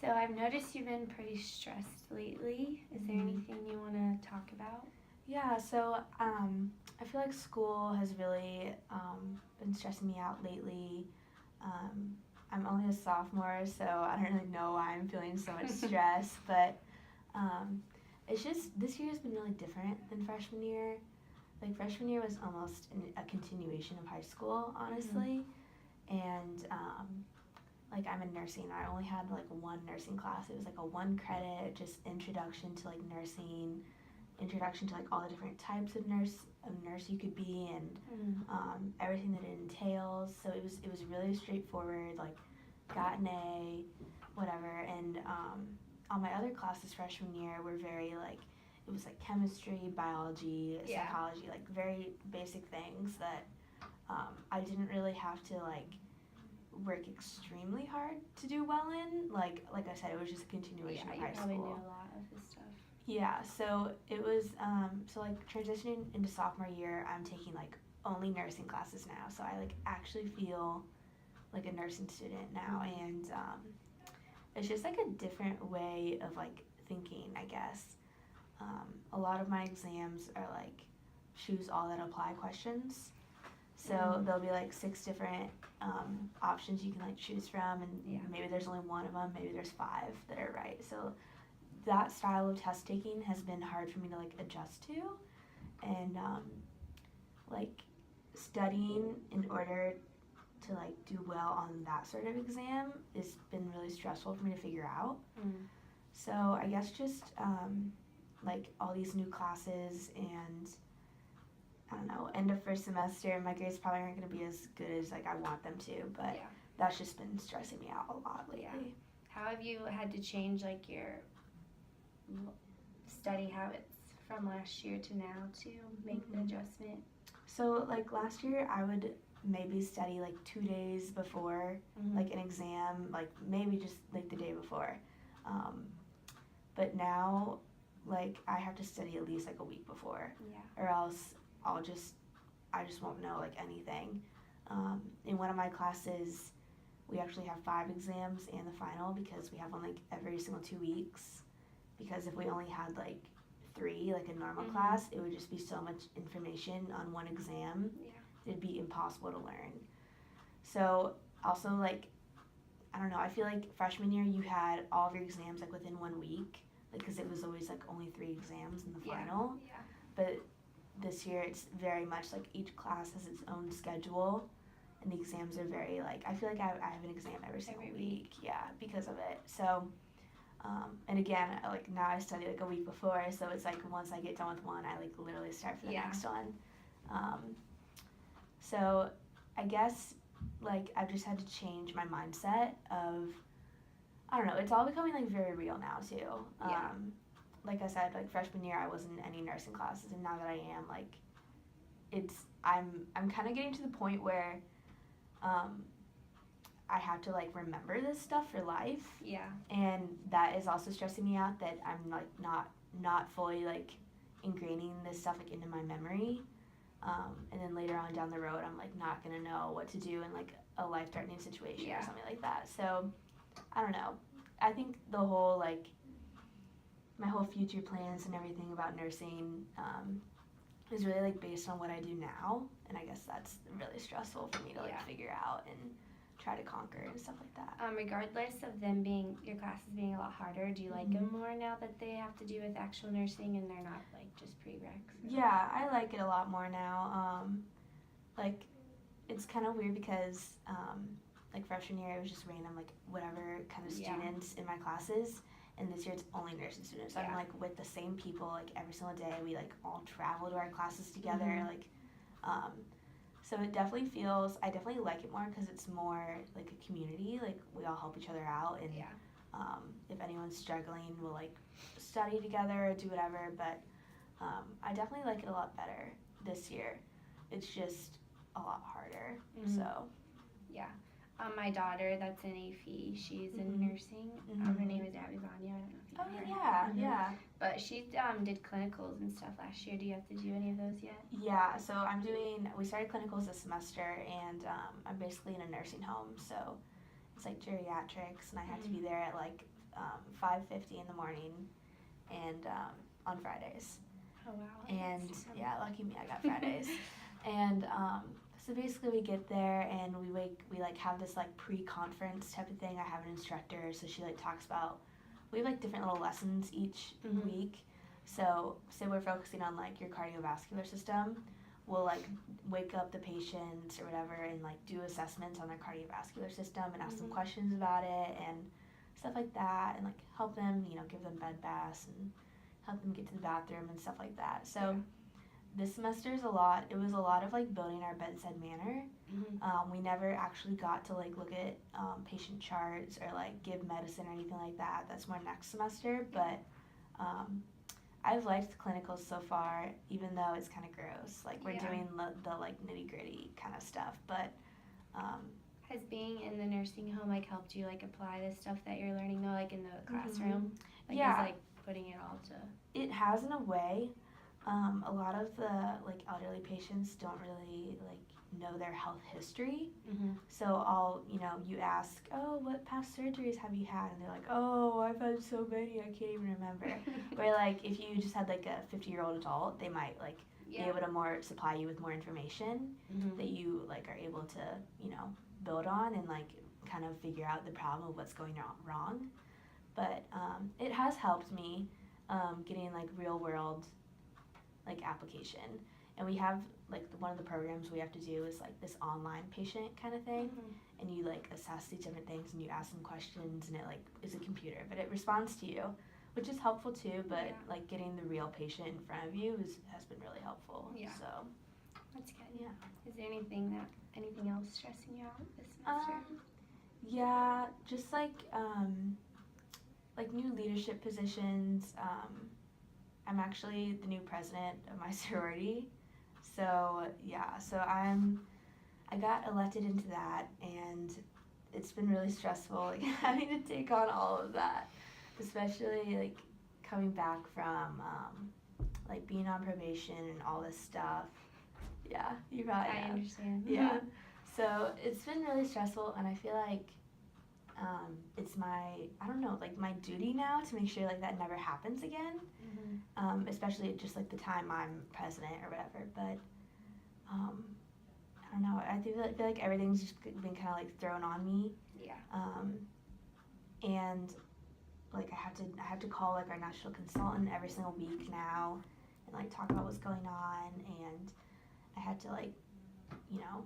So I've noticed you've been pretty stressed lately. Is there anything you want to talk about? Yeah, so I feel like school has really been stressing me out lately. I'm only a sophomore, so I don't really know why I'm feeling so much stress, but um, it's just this year has been really different than freshman year. Like freshman year was almost a continuation of high school, honestly, and like I'm in nursing. I only had like one nursing class. It was like a one credit, just introduction to like nursing, introduction to like all the different types of nurse you could be, and everything that it entails. So it was really straightforward. Like got an A, whatever. And all my other classes freshman year were very like it was like chemistry, biology, psychology, like very basic things that I didn't really have to like work extremely hard to do well in. Like I said, it was just a continuation of high school. Yeah, you probably knew a lot of this stuff. Yeah, so it was so like transitioning into sophomore year, I'm taking like only nursing classes now. So I like actually feel like a nursing student now, and it's just like a different way of like thinking, I guess. A lot of my exams are like choose all that apply questions. So there'll be like 6 different options you can like choose from, and maybe there's only one of them, maybe there's 5 that are right. So that style of test taking has been hard for me to like adjust to, and like studying in order to like do well on that sort of exam has been really stressful for me to figure out. So I guess just like all these new classes, and I don't know, end of first semester, my grades probably aren't going to be as good as like I want them to, but that's just been stressing me out a lot lately. Yeah. How have you had to change like your study habits from last year to now to make the adjustment? So like last year I would maybe study like 2 days before like an exam, like maybe just like the day before. But now like I have to study at least like a week before, or else I just won't know like anything. In one of my classes, we actually have 5 exams and the final because we have one like every single 2 weeks. Because if we only had like 3, like a normal class, it would just be so much information on one exam. It'd be impossible to learn. So also like, I don't know, I feel like freshman year you had all of your exams like within 1 week, like because it was always like only 3 exams in the final. But this year it's very much like each class has its own schedule, and the exams are very like, I feel like I have an exam every single week, because of it. So and again, like now I study like a week before, so it's like once I get done with one, I like literally start for the next one. So I guess like I've just had to change my mindset of, I don't know, it's all becoming like very real now too. Like I said, like freshman year I wasn't in any nursing classes, and now that I am, like I'm kind of getting to the point where I have to like remember this stuff for life. And that is also stressing me out, that I'm like not fully like ingraining this stuff like into my memory. And then later on down the road, I'm like not gonna know what to do in like a life-threatening situation or something like that. So I don't know. I think the whole like my whole future plans and everything about nursing is really like based on what I do now, and I guess that's really stressful for me to like figure out and try to conquer and stuff like that. Regardless of them being, your classes being a lot harder, do you like them more now that they have to do with actual nursing and they're not like just prereqs? Yeah, I like it a lot more now. Like it's kind of weird because like freshman year it was just random like whatever kind of students in my classes, and this year it's only nursing students. So I'm like with the same people like every single day. We like all travel to our classes together, like so it definitely feels, I definitely like it more because it's more like a community. Like we all help each other out, and if anyone's struggling, we'll like study together or do whatever. But I definitely like it a lot better this year. It's just a lot harder. So my daughter that's in AFE, she's in nursing. Her name is Abby Vanya. I don't know if you know her. Yeah. But she did clinicals and stuff last year. Do you have to do any of those yet? Yeah, so we started clinicals this semester, and I'm basically in a nursing home, so it's like geriatrics, and I had to be there at like 5:50 in the morning, and on Fridays. Oh wow. And yeah, lucky me, I got Fridays. And so basically we get there and we like have this like pre-conference type of thing. I have an instructor, so she like talks about, we have like different little lessons each week. So say we're focusing on like your cardiovascular system, we'll like wake up the patient or whatever and like do assessments on their cardiovascular system and ask them questions about it and stuff like that, and like help them, you know, give them bed baths and help them get to the bathroom and stuff like that. So this semester is it was a lot of like building our bedside manner. We never actually got to like look at patient charts or like give medicine or anything like that. That's more next semester, but I've liked the clinicals so far, even though it's kind of gross. Like we're doing the like nitty gritty kind of stuff, but has being in the nursing home like helped you like apply the stuff that you're learning though, like in the classroom? Like is like putting it all to. It has in a way. A lot of the like elderly patients don't really like know their health history. So you ask, oh, what past surgeries have you had? And they're like, oh, I've had so many, I can't even remember. Where like if you just had like a 50-year-old adult, they might like be able to supply you with more information that you like are able to, you know, build on and like kind of figure out the problem of what's going wrong. But it has helped me getting like real world like application. And we have like one of the programs we have to do is like this online patient kind of thing, and you like assess these different things and you ask them questions, and it like is a computer but it responds to you, which is helpful too, but like getting the real patient in front of you has been really helpful. So that's good. Is there anything else stressing you out this semester? Just like new leadership positions. I'm actually the new president of my sorority, so I got elected into that, and it's been really stressful, like having to take on all of that, especially like coming back from like being on probation and all this stuff. Yeah, you probably know. I understand. Yeah, so it's been really stressful, and I feel like it's my duty now to make sure like that never happens again. Especially just like the time I'm president or whatever. But I don't know. I feel like everything's just been kind of like thrown on me. And like I have to call like our national consultant every single week now and like talk about what's going on, and I had to like, you know,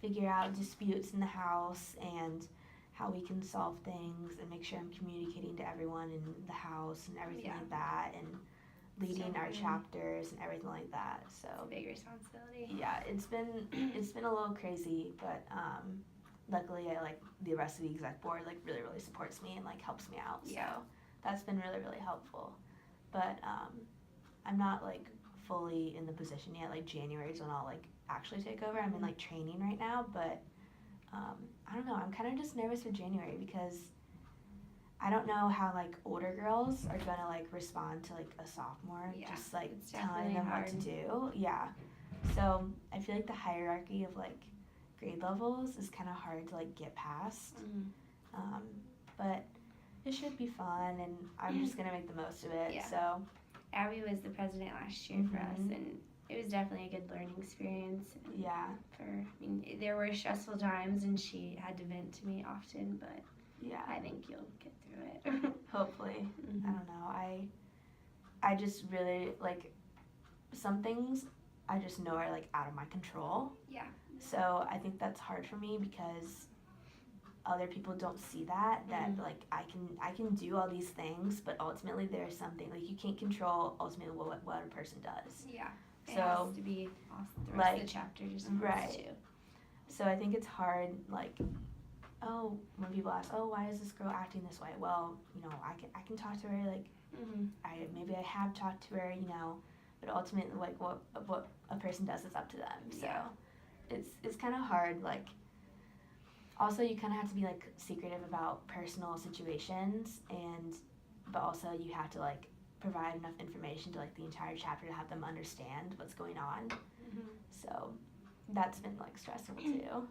figure out disputes in the house and how we can solve things and make sure I'm communicating to everyone in the house and everything like that, and leading our chapters and everything like that. So it's a big responsibility. Yeah, it's been a little crazy, but luckily I like the rest of the exec board like really supports me and like helps me out. So that's been really helpful. But I'm not like fully in the position yet. Like January is when I'll like actually take over. I'm in like training right now, but I don't know. I'm kind of just nervous for January because I don't know how like older girls are gonna like respond to like a sophomore, just like telling them what to do. So I feel like the hierarchy of like grade levels is kind of hard to like get past. But it should be fun, and I'm just gonna make the most of it. So Abby was the president last year for us, and it was definitely a good learning experience. There were stressful times, and she had to vent to me often, but I think you'll get through it. Hopefully. I don't know. I just really like some things I just know are like out of my control. So I think that's hard for me because other people don't see that like I can do all these things, but ultimately there's something like you can't control ultimately what a person does. It has to be the rest of the chapter just wants to. So I think it's hard, like, when people ask, why is this girl acting this way? Well, you know, I can talk to her, like, maybe I have talked to her, you know, but ultimately, like, what a person does is up to them. So it's kind of hard, like, also you kind of have to be, like, secretive about personal situations, but also you have to, like, provide enough information to like the entire chapter to have them understand what's going on. So that's been like stressful too.